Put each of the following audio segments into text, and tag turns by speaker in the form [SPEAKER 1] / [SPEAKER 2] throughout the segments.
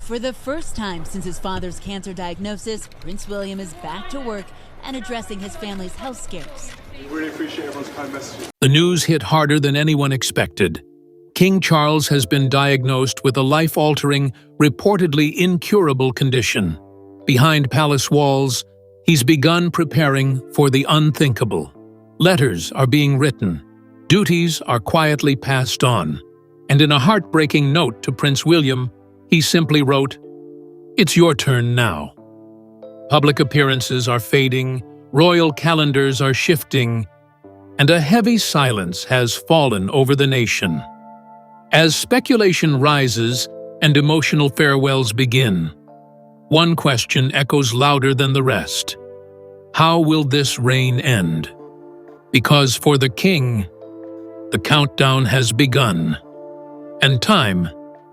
[SPEAKER 1] For the first time since his father's cancer diagnosis, Prince William is back to work and addressing his family's health scares.
[SPEAKER 2] We really appreciate everyone's kind messages.
[SPEAKER 3] The news hit harder than anyone expected. King Charles has been diagnosed with a life-altering, reportedly incurable condition. Behind palace walls, he's begun preparing for the unthinkable. Letters are being written, duties are quietly passed on, and in a heartbreaking note to Prince William, he simply wrote, "It's your turn now." Public appearances are fading, royal calendars are shifting, and a heavy silence has fallen over the nation. As speculation rises and emotional farewells begin, one question echoes louder than the rest. How will this reign end? Because for the king, the countdown has begun, and time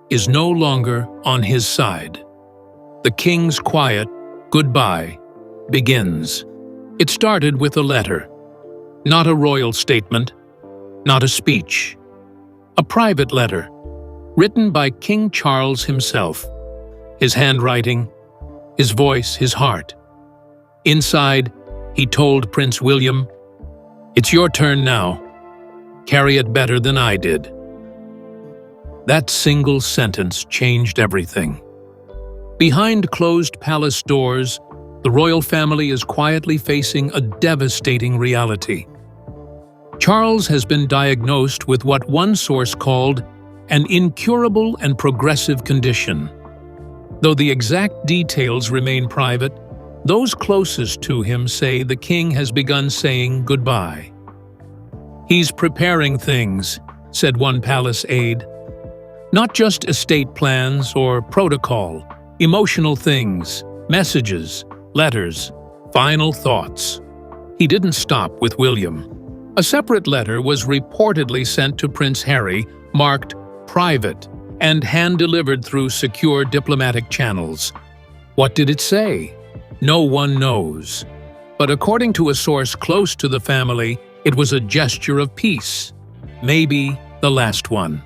[SPEAKER 3] is no longer on his side. The king's quiet goodbye begins. It started with a letter, not a royal statement, not a speech. A private letter, written by King Charles himself. His handwriting, his voice, his heart. Inside, he told Prince William, "It's your turn now. Carry it better than I did." That single sentence changed everything. Behind closed palace doors, the royal family is quietly facing a devastating reality. Charles has been diagnosed with what one source called an incurable and progressive condition. Though the exact details remain private, those closest to him say the king has begun saying goodbye. "He's preparing things," said one palace aide. "Not just estate plans or protocol, emotional things, messages, letters, final thoughts." He didn't stop with William. A separate letter was reportedly sent to Prince Harry, marked private, and hand-delivered through secure diplomatic channels. What did it say? No one knows. But according to a source close to the family, it was a gesture of peace, maybe the last one.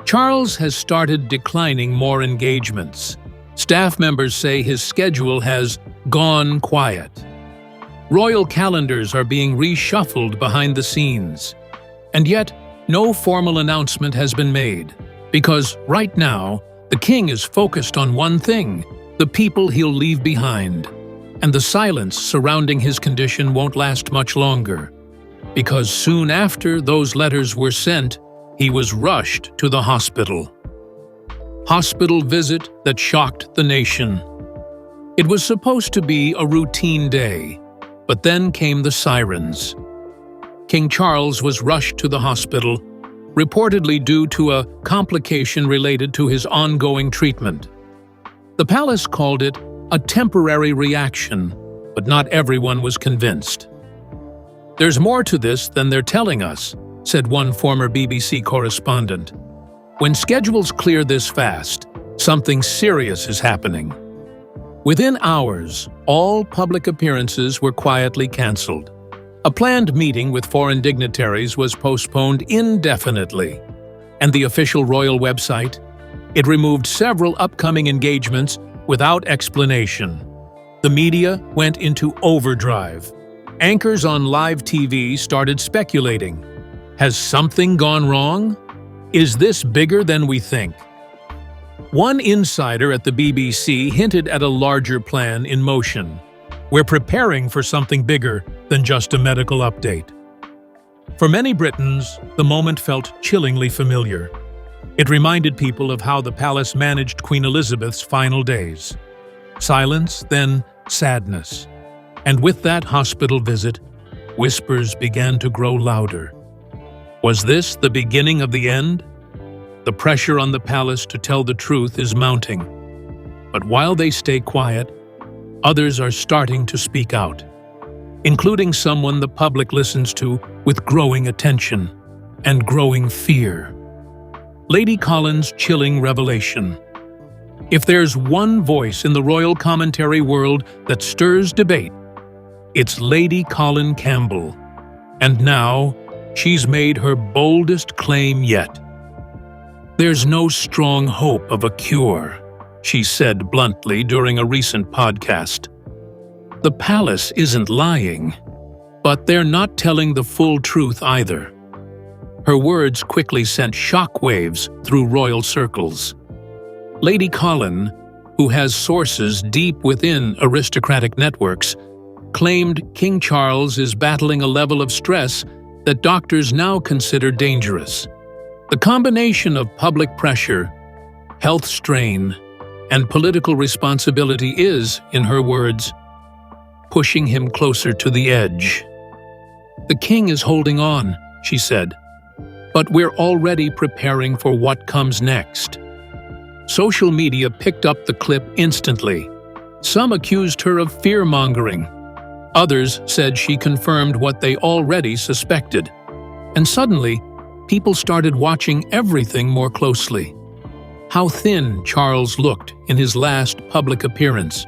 [SPEAKER 3] Charles has started declining more engagements. Staff members say his schedule has gone quiet. Royal calendars are being reshuffled behind the scenes. And yet, no formal announcement has been made, because right now, the king is focused on one thing: the people he'll leave behind. And the silence surrounding his condition won't last much longer, because soon after those letters were sent, he was rushed to the hospital. Hospital visit that shocked the nation. It was supposed to be a routine day, but then came the sirens. King Charles was rushed to the hospital, reportedly due to a complication related to his ongoing treatment. The palace called it a temporary reaction, but not everyone was convinced. "There's more to this than they're telling us," said one former BBC correspondent. "When schedules clear this fast, something serious is happening." Within hours, all public appearances were quietly cancelled. A planned meeting with foreign dignitaries was postponed indefinitely. And the official royal website? It removed several upcoming engagements without explanation. The media went into overdrive. Anchors on live TV started speculating. Has something gone wrong? Is this bigger than we think? One insider at the BBC hinted at a larger plan in motion. We're preparing for something bigger than just a medical update. For many Britons, the moment felt chillingly familiar. It reminded people of how the palace managed Queen Elizabeth's final days. Silence, then sadness. And with that hospital visit, whispers began to grow louder. Was this the beginning of the end? The pressure on the palace to tell the truth is mounting. But while they stay quiet, others are starting to speak out, including someone the public listens to with growing attention and growing fear. Lady Collins' chilling revelation. If there's one voice in the royal commentary world that stirs debate, it's Lady Colin Campbell. And now, she's made her boldest claim yet. "There's no strong hope of a cure," she said bluntly during a recent podcast. The palace isn't lying, but they're not telling the full truth either. Her words quickly sent shockwaves through royal circles. Lady Colin, who has sources deep within aristocratic networks, claimed King Charles is battling a level of stress that doctors now consider dangerous. The combination of public pressure, health strain, and political responsibility is, in her words, pushing him closer to the edge. "The king is holding on," she said, "but we're already preparing for what comes next." Social media picked up the clip instantly. Some accused her of fear-mongering. Others said she confirmed what they already suspected. And suddenly, people started watching everything more closely. How thin Charles looked in his last public appearance.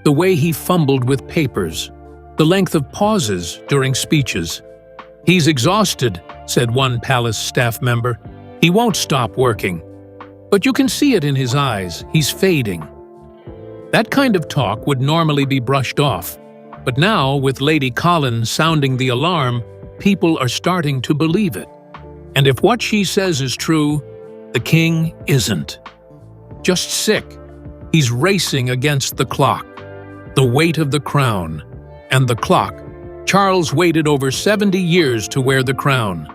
[SPEAKER 3] The way he fumbled with papers. The length of pauses during speeches. "He's exhausted," said one palace staff member. "He won't stop working. But you can see it in his eyes. He's fading." That kind of talk would normally be brushed off. But now, with Lady Colin sounding the alarm, people are starting to believe it. And if what she says is true, the king isn't just sick. He's racing against the clock, the weight of the crown, and the clock. Charles waited over 70 years to wear the crown,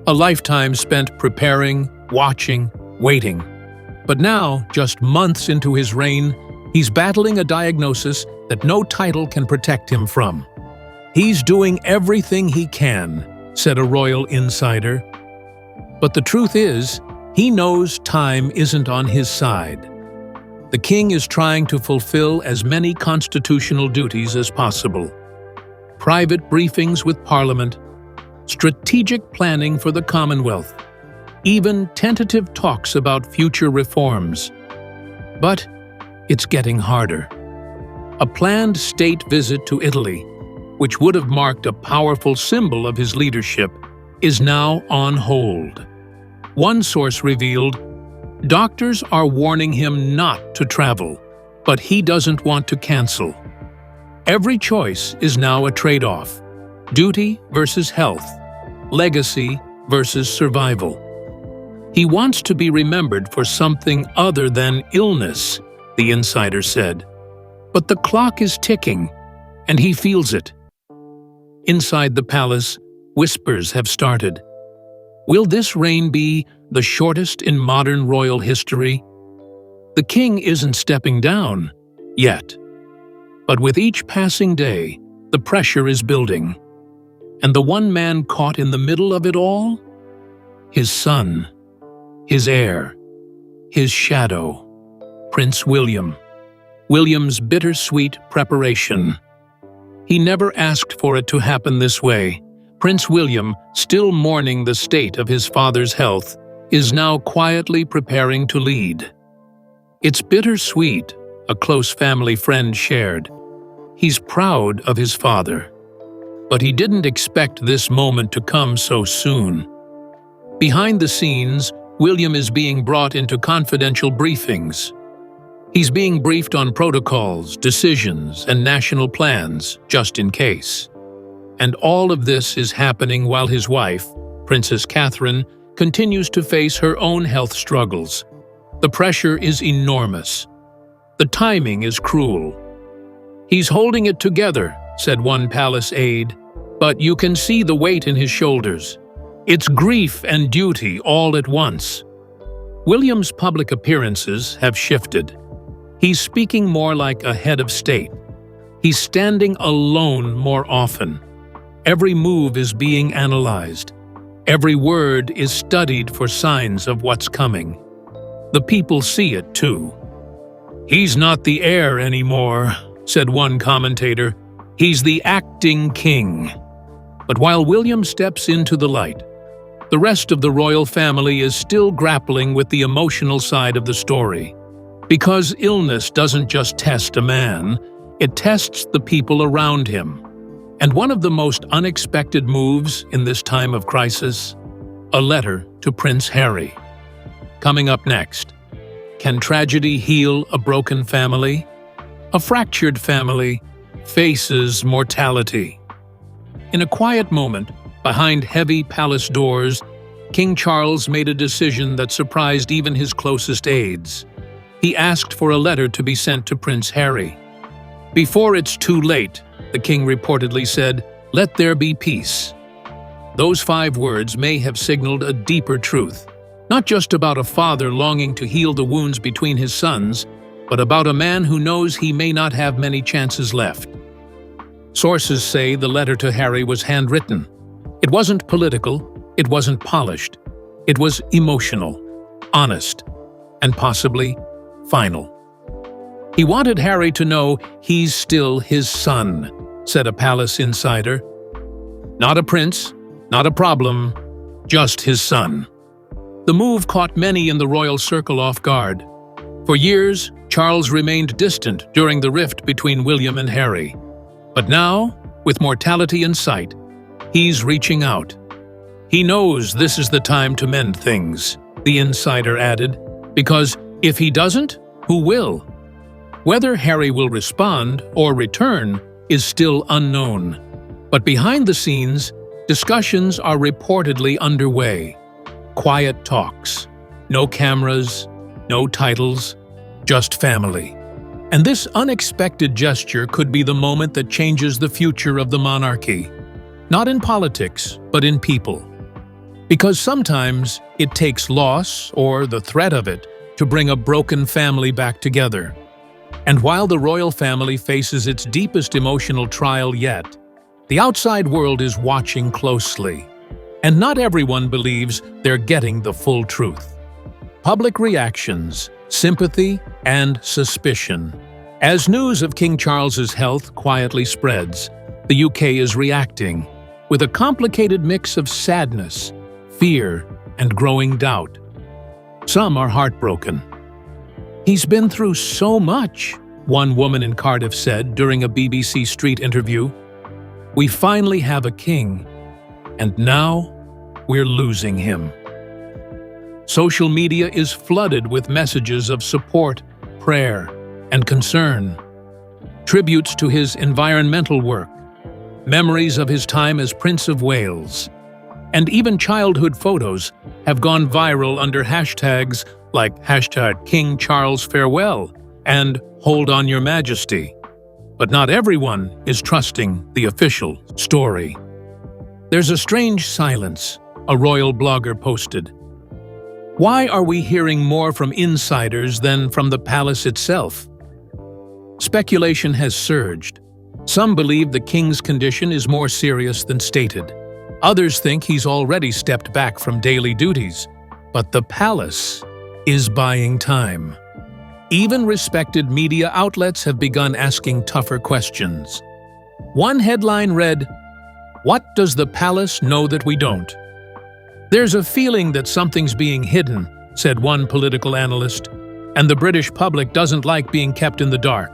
[SPEAKER 3] a lifetime spent preparing, watching, waiting. But now, just months into his reign, he's battling a diagnosis that no title can protect him from. "He's doing everything he can," said a royal insider. But the truth is, he knows time isn't on his side. The king is trying to fulfill as many constitutional duties as possible. Private briefings with Parliament, strategic planning for the Commonwealth, even tentative talks about future reforms. But it's getting harder. A planned state visit to Italy, which would have marked a powerful symbol of his leadership, is now on hold. One source revealed, doctors are warning him not to travel, but he doesn't want to cancel. Every choice is now a trade-off: duty versus health, legacy versus survival. He wants to be remembered for something other than illness, the insider said. But the clock is ticking, and he feels it. Inside the palace, whispers have started. Will this reign be the shortest in modern royal history? The king isn't stepping down, yet. But with each passing day, the pressure is building. And the one man caught in the middle of it all? His son, his heir, his shadow, Prince William. William's bittersweet preparation. He never asked for it to happen this way. Prince William, still mourning the state of his father's health, is now quietly preparing to lead. It's bittersweet, a close family friend shared. He's proud of his father. But he didn't expect this moment to come so soon. Behind the scenes, William is being brought into confidential briefings. He's being briefed on protocols, decisions, and national plans, just in case. And all of this is happening while his wife, Princess Catherine, continues to face her own health struggles. The pressure is enormous. The timing is cruel. "He's holding it together," said one palace aide, "but you can see the weight in his shoulders. It's grief and duty all at once." William's public appearances have shifted. He's speaking more like a head of state. He's standing alone more often. Every move is being analyzed. Every word is studied for signs of what's coming. The people see it too. "He's not the heir anymore," said one commentator. "He's the acting king." But while William steps into the light, the rest of the royal family is still grappling with the emotional side of the story. Because illness doesn't just test a man, it tests the people around him. And one of the most unexpected moves in this time of crisis? A letter to Prince Harry. Coming up next, can tragedy heal a broken family? A fractured family faces mortality. In a quiet moment, behind heavy palace doors, King Charles made a decision that surprised even his closest aides. He asked for a letter to be sent to Prince Harry. "Before it's too late," the king reportedly said, "let there be peace." Those 5 words may have signaled a deeper truth, not just about a father longing to heal the wounds between his sons, but about a man who knows he may not have many chances left. Sources say the letter to Harry was handwritten. It wasn't political, it wasn't polished. It was emotional, honest, and possibly final. He wanted Harry to know he's still his son, said a palace insider. Not a prince, not a problem, just his son. The move caught many in the royal circle off guard. For years, Charles remained distant during the rift between William and Harry. But now, with mortality in sight, he's reaching out. He knows this is the time to mend things, the insider added, because if he doesn't, who will? Whether Harry will respond or return is still unknown. But behind the scenes, discussions are reportedly underway. Quiet talks. No cameras, no titles, just family. And this unexpected gesture could be the moment that changes the future of the monarchy. Not in politics, but in people. Because sometimes it takes loss, or the threat of it, to bring a broken family back together. And while the royal family faces its deepest emotional trial yet, the outside world is watching closely. And not everyone believes they're getting the full truth. Public reactions, sympathy, and suspicion. As news of King Charles's health quietly spreads, the UK is reacting with a complicated mix of sadness, fear, and growing doubt. Some are heartbroken. "He's been through so much," one woman in Cardiff said during a BBC Street interview. "We finally have a king, and now we're losing him." Social media is flooded with messages of support, prayer, and concern. Tributes to his environmental work, memories of his time as Prince of Wales, and even childhood photos have gone viral under hashtags like #KingCharlesFarewell and Hold on Your Majesty. But not everyone is trusting the official story. "There's a strange silence," a royal blogger posted. Why are we hearing more from insiders than from the palace itself? Speculation has surged. Some believe the king's condition is more serious than stated. Others think he's already stepped back from daily duties. But the palace is buying time. Even respected media outlets have begun asking tougher questions. One headline read, "What does the palace know that we don't?" "There's a feeling that something's being hidden," said one political analyst, "and the British public doesn't like being kept in the dark."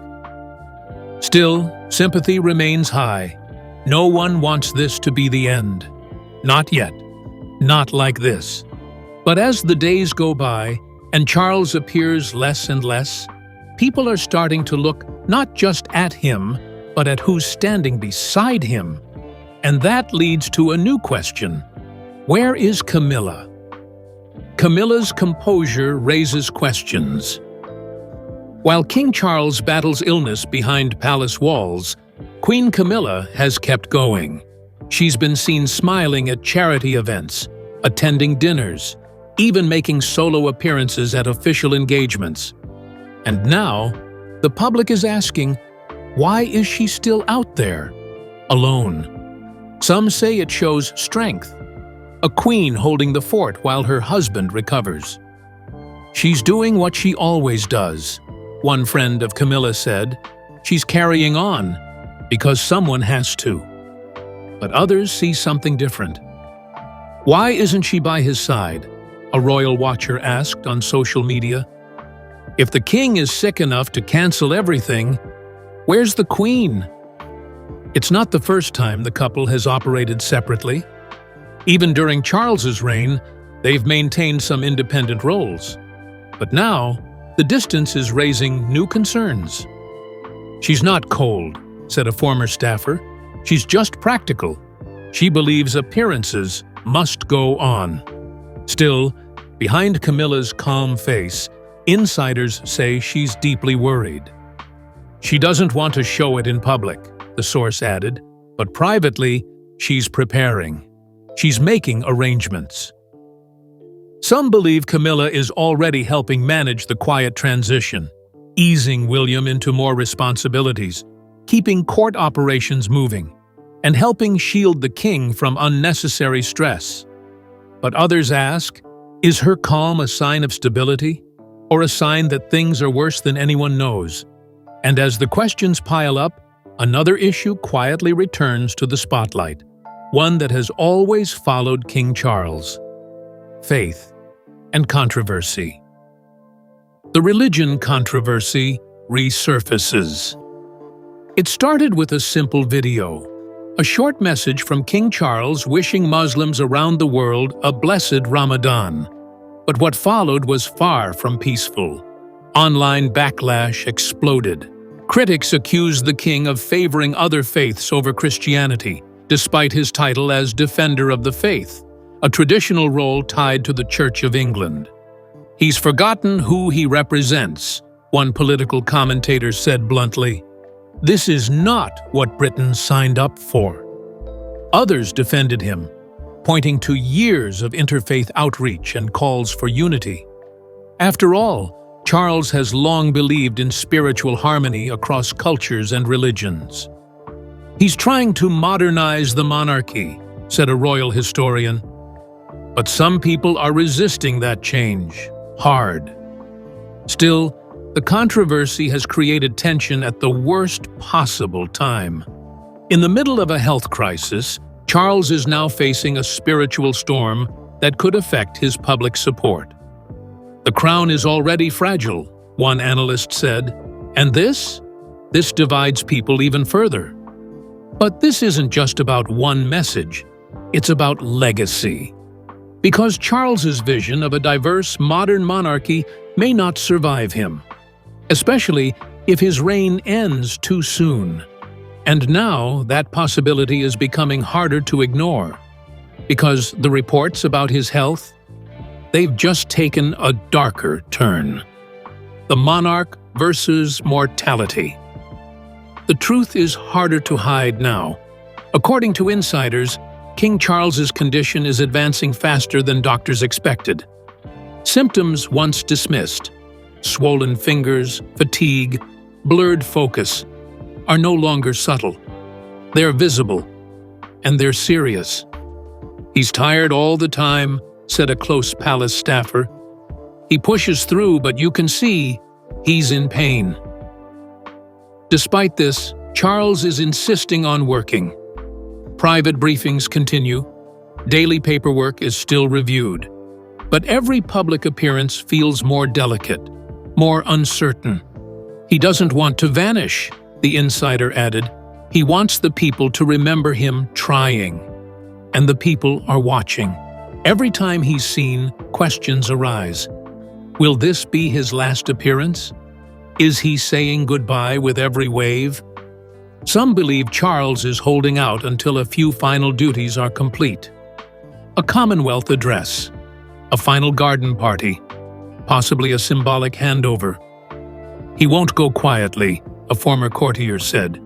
[SPEAKER 3] Still, sympathy remains high. No one wants this to be the end. Not yet. Not like this. But as the days go by, and Charles appears less and less, people are starting to look not just at him, but at who's standing beside him. And that leads to a new question. Where is Camilla? Camilla's composure raises questions. While King Charles battles illness behind palace walls, Queen Camilla has kept going. She's been seen smiling at charity events, attending dinners, even making solo appearances at official engagements. And now, the public is asking, why is she still out there, alone? Some say it shows strength, a queen holding the fort while her husband recovers. "She's doing what she always does," one friend of Camilla said. "She's carrying on, because someone has to." But others see something different. "Why isn't she by his side?" a royal watcher asked on social media. "If the king is sick enough to cancel everything, where's the queen?" It's not the first time the couple has operated separately. Even during Charles's reign, They've maintained some independent roles. But now, the distance is raising new concerns. "She's not cold," said a former staffer. "She's just practical. She believes appearances must go on." Still, behind Camilla's calm face, insiders say she's deeply worried. "She doesn't want to show it in public," the source added, "but privately, she's preparing. She's making arrangements." Some believe Camilla is already helping manage the quiet transition, easing William into more responsibilities, keeping court operations moving, and helping shield the king from unnecessary stress. But others ask, is her calm a sign of stability, or a sign that things are worse than anyone knows? And as the questions pile up, another issue quietly returns to the spotlight, one that has always followed King Charles: faith and controversy. The religion controversy resurfaces. It started with a simple video, a short message from King Charles wishing Muslims around the world a blessed Ramadan. But what followed was far from peaceful. Online backlash exploded. Critics accused the king of favoring other faiths over Christianity, despite his title as Defender of the Faith, a traditional role tied to the Church of England. "He's forgotten who he represents," one political commentator said bluntly. "This is not what Britain signed up for." Others defended him, pointing to years of interfaith outreach and calls for unity. After all, Charles has long believed in spiritual harmony across cultures and religions. "He's trying to modernize the monarchy," said a royal historian. But some people are resisting that change hard. Still, the controversy has created tension at the worst possible time. In the middle of a health crisis, Charles is now facing a spiritual storm that could affect his public support. "The crown is already fragile," one analyst said, "and this divides people even further." But this isn't just about one message, it's about legacy. Because Charles's vision of a diverse, modern monarchy may not survive him, especially if his reign ends too soon. And now that possibility is becoming harder to ignore, because the reports about his health, they've just taken a darker turn. The monarch versus mortality. The truth is harder to hide now. According to insiders, King Charles's condition is advancing faster than doctors expected. Symptoms once dismissed, swollen fingers, fatigue, blurred focus, are no longer subtle. They're visible, and they're serious. "He's tired all the time," said a close palace staffer. "He pushes through, but you can see he's in pain." Despite this, Charles is insisting on working. Private briefings continue. Daily paperwork is still reviewed. But every public appearance feels more delicate, more uncertain. "He doesn't want to vanish," the insider added. "He wants the people to remember him trying." And the people are watching. Every time he's seen, questions arise. Will this be his last appearance? Is he saying goodbye with every wave? Some believe Charles is holding out until a few final duties are complete. A Commonwealth address, a final garden party, possibly a symbolic handover. "He won't go quietly," a former courtier said.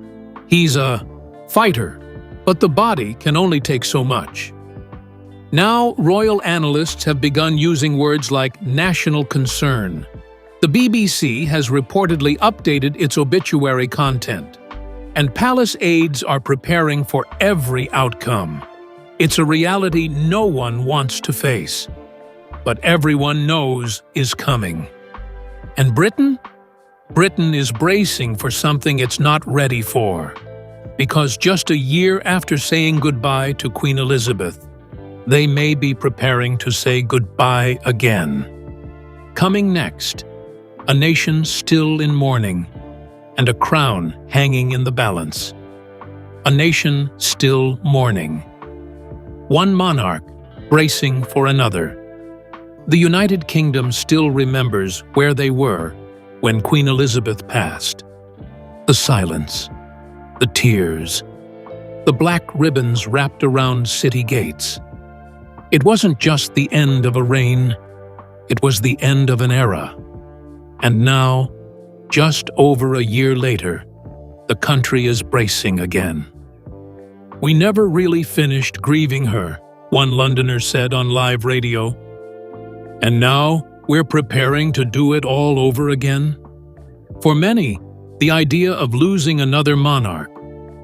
[SPEAKER 3] "He's a fighter, but the body can only take so much." Now, royal analysts have begun using words like national concern. The BBC has reportedly updated its obituary content, and palace aides are preparing for every outcome. It's a reality no one wants to face, but everyone knows is coming. And Britain? Britain is bracing for something it's not ready for, because just a year after saying goodbye to Queen Elizabeth, they may be preparing to say goodbye again. Coming next, a nation still in mourning, and a crown hanging in the balance. A nation still mourning. One monarch bracing for another. The United Kingdom still remembers where they were when Queen Elizabeth passed. The silence, the tears, the black ribbons wrapped around city gates. It wasn't just the end of a reign, it was the end of an era. And now, just over a year later, the country is bracing again. "We never really finished grieving her," one Londoner said on live radio. "And now we're preparing to do it all over again?" For many, the idea of losing another monarch,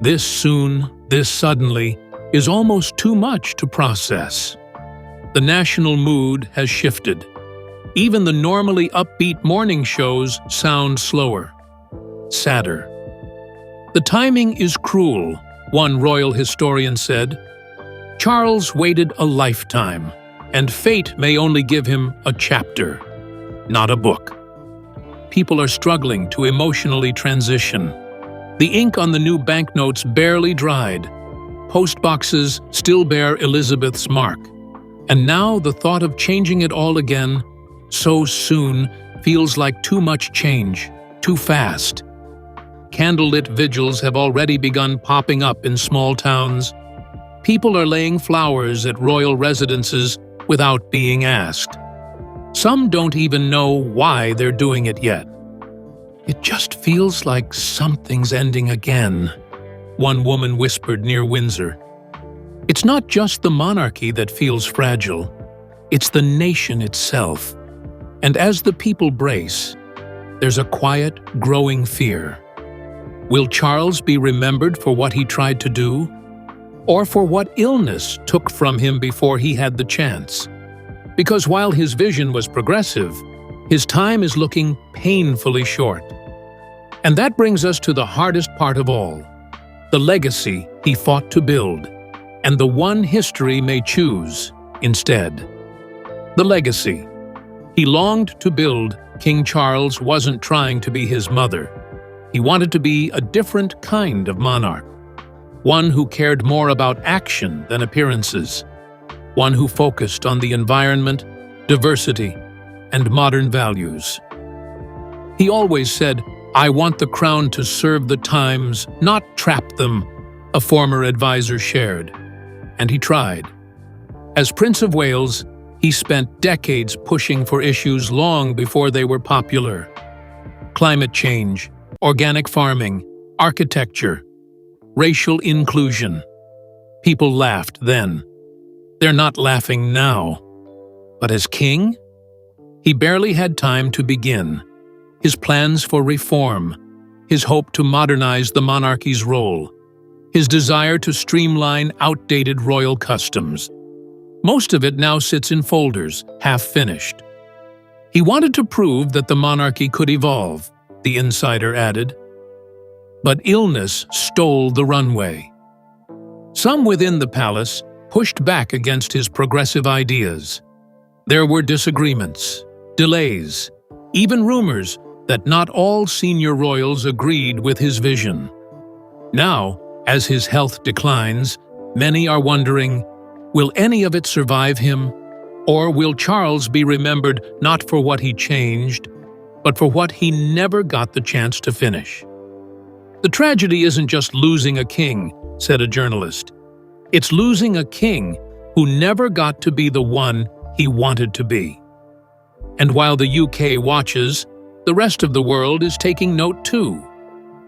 [SPEAKER 3] this soon, this suddenly, is almost too much to process. The national mood has shifted. Even the normally upbeat morning shows sound slower, sadder. "The timing is cruel," one royal historian said. "Charles waited a lifetime, and fate may only give him a chapter, not a book." People are struggling to emotionally transition. The ink on the new banknotes barely dried. Postboxes still bear Elizabeth's mark. And now the thought of changing it all again, so soon, feels like too much change, too fast. Candlelit vigils have already begun popping up in small towns. People are laying flowers at royal residences without being asked. Some don't even know why they're doing it yet. "It just feels like something's ending again," one woman whispered near Windsor. It's not just the monarchy that feels fragile, it's the nation itself. And as the people brace, there's a quiet, growing fear. Will Charles be remembered for what he tried to do, or for what illness took from him before he had the chance? Because while his vision was progressive, his time is looking painfully short. And that brings us to the hardest part of all, the legacy he fought to build, and the one history may choose instead. The legacy. He longed to build. King Charles wasn't trying to be his mother. He wanted to be a different kind of monarch, one who cared more about action than appearances, one who focused on the environment, diversity, and modern values. He always said, "I want the crown to serve the times, not trap them," a former advisor shared. And he tried. As Prince of Wales, he spent decades pushing for issues long before they were popular. Climate change, organic farming, architecture, racial inclusion. People laughed then. They're not laughing now. But as king, he barely had time to begin. His plans for reform, his hope to modernize the monarchy's role, his desire to streamline outdated royal customs. Most of it now sits in folders, half-finished. He wanted to prove that the monarchy could evolve, the insider added. But illness stole the runway. Some within the palace pushed back against his progressive ideas. There were disagreements, delays, even rumors that not all senior royals agreed with his vision. Now, as his health declines, many are wondering, will any of it survive him? Or will Charles be remembered not for what he changed, but for what he never got the chance to finish? "The tragedy isn't just losing a king," said a journalist. "It's losing a king who never got to be the one he wanted to be." And while the UK watches, the rest of the world is taking note too.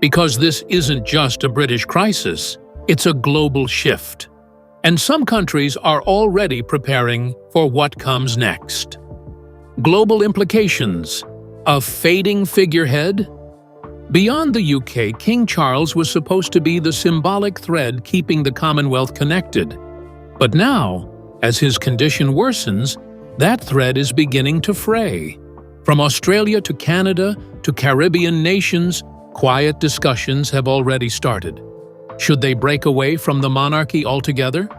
[SPEAKER 3] Because this isn't just a British crisis, it's a global shift. And some countries are already preparing for what comes next. Global implications. A fading figurehead? Beyond the UK, King Charles was supposed to be the symbolic thread keeping the Commonwealth connected. But now, as his condition worsens, that thread is beginning to fray. From Australia to Canada to Caribbean nations, quiet discussions have already started. Should they break away from the monarchy altogether?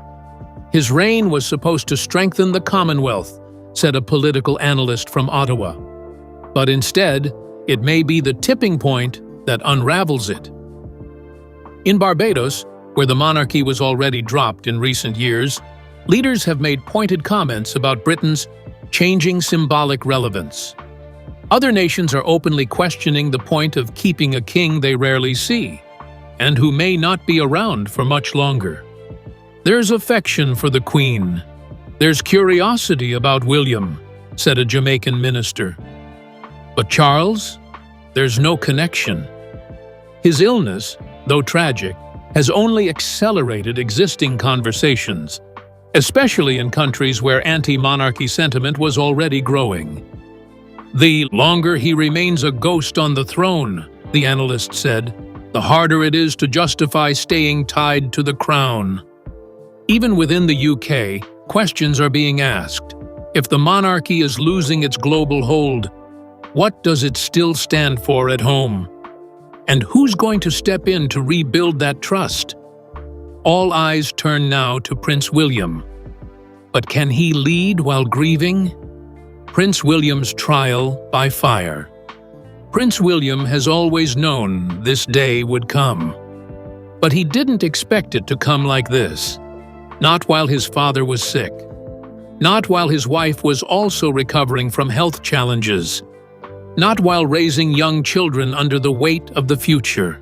[SPEAKER 3] His reign was supposed to strengthen the Commonwealth, said a political analyst from Ottawa. But instead, it may be the tipping point that unravels it. In Barbados, where the monarchy was already dropped in recent years, leaders have made pointed comments about Britain's changing symbolic relevance. Other nations are openly questioning the point of keeping a king they rarely see, and who may not be around for much longer. "There's affection for the Queen. There's curiosity about William," said a Jamaican minister. "But Charles? There's no connection." His illness, though tragic, has only accelerated existing conversations, especially in countries where anti-monarchy sentiment was already growing. "The longer he remains a ghost on the throne," the analyst said, "the harder it is to justify staying tied to the crown." Even within the UK, questions are being asked. If the monarchy is losing its global hold, what does it still stand for at home? And who's going to step in to rebuild that trust? All eyes turn now to Prince William. But can he lead while grieving? Prince William's trial by fire. Prince William has always known this day would come. But he didn't expect it to come like this. Not while his father was sick. Not while his wife was also recovering from health challenges. Not while raising young children under the weight of the future.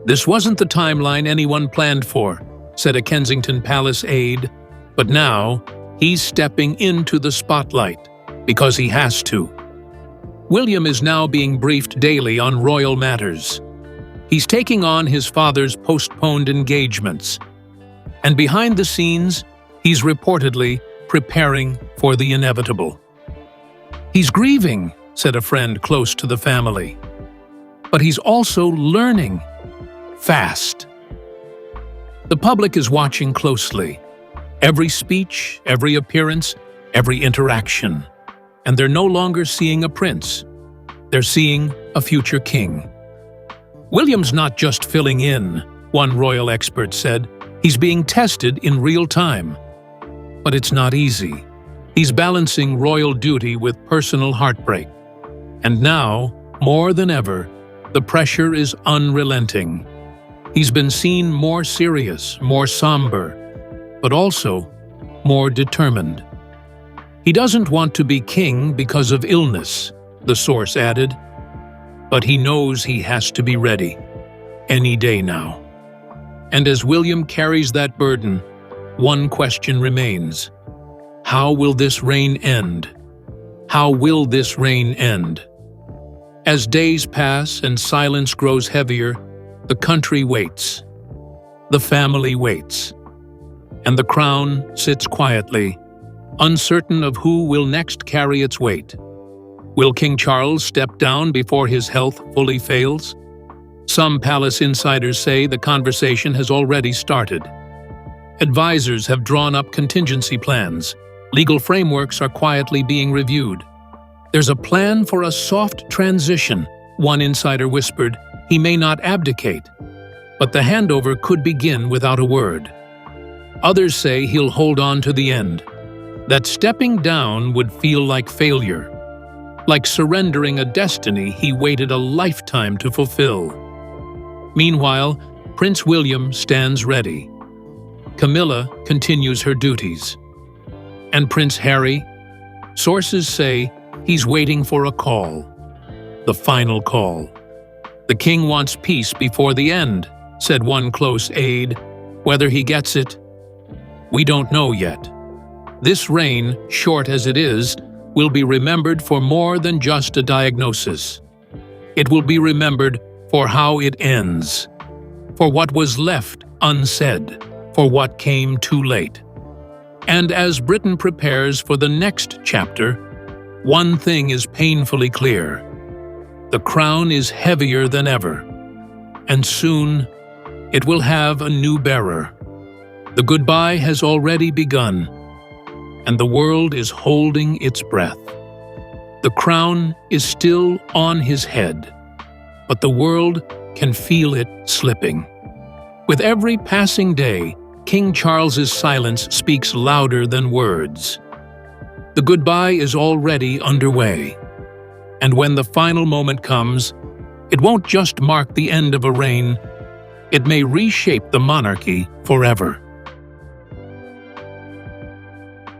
[SPEAKER 3] "This wasn't the timeline anyone planned for," said a Kensington Palace aide, but now he's stepping into the spotlight because he has to. William is now being briefed daily on royal matters. He's taking on his father's postponed engagements. And behind the scenes, he's reportedly preparing for the inevitable. "He's grieving," said a friend close to the family. "But he's also learning. Fast." The public is watching closely. Every speech, every appearance, every interaction. And they're no longer seeing a prince. They're seeing a future king. "William's not just filling in," one royal expert said. "He's being tested in real time." But it's not easy. He's balancing royal duty with personal heartbreak. And now, more than ever, the pressure is unrelenting. He's been seen more serious, more somber, but also more determined. He doesn't want to be king because of illness, the source added, but he knows he has to be ready, any day now. And as William carries that burden, one question remains. How will this reign end? How will this reign end? As days pass and silence grows heavier, the country waits. The family waits. And the crown sits quietly, uncertain of who will next carry its weight. Will King Charles step down before his health fully fails? Some palace insiders say the conversation has already started. Advisors have drawn up contingency plans. Legal frameworks are quietly being reviewed. There's a plan for a soft transition, one insider whispered. He may not abdicate, but the handover could begin without a word. Others say he'll hold on to the end, that stepping down would feel like failure, like surrendering a destiny he waited a lifetime to fulfill. Meanwhile, Prince William stands ready. Camilla continues her duties. And Prince Harry? Sources say he's waiting for a call. The final call. The king wants peace before the end, said one close aide. Whether he gets it, we don't know yet. This reign, short as it is, will be remembered for more than just a diagnosis. It will be remembered for how it ends, for what was left unsaid, for what came too late. And as Britain prepares for the next chapter, one thing is painfully clear. The crown is heavier than ever, and soon it will have a new bearer. The goodbye has already begun, and the world is holding its breath. The crown is still on his head, but the world can feel it slipping. With every passing day, King Charles's silence speaks louder than words. The goodbye is already underway, and when the final moment comes, it won't just mark the end of a reign, it may reshape the monarchy forever.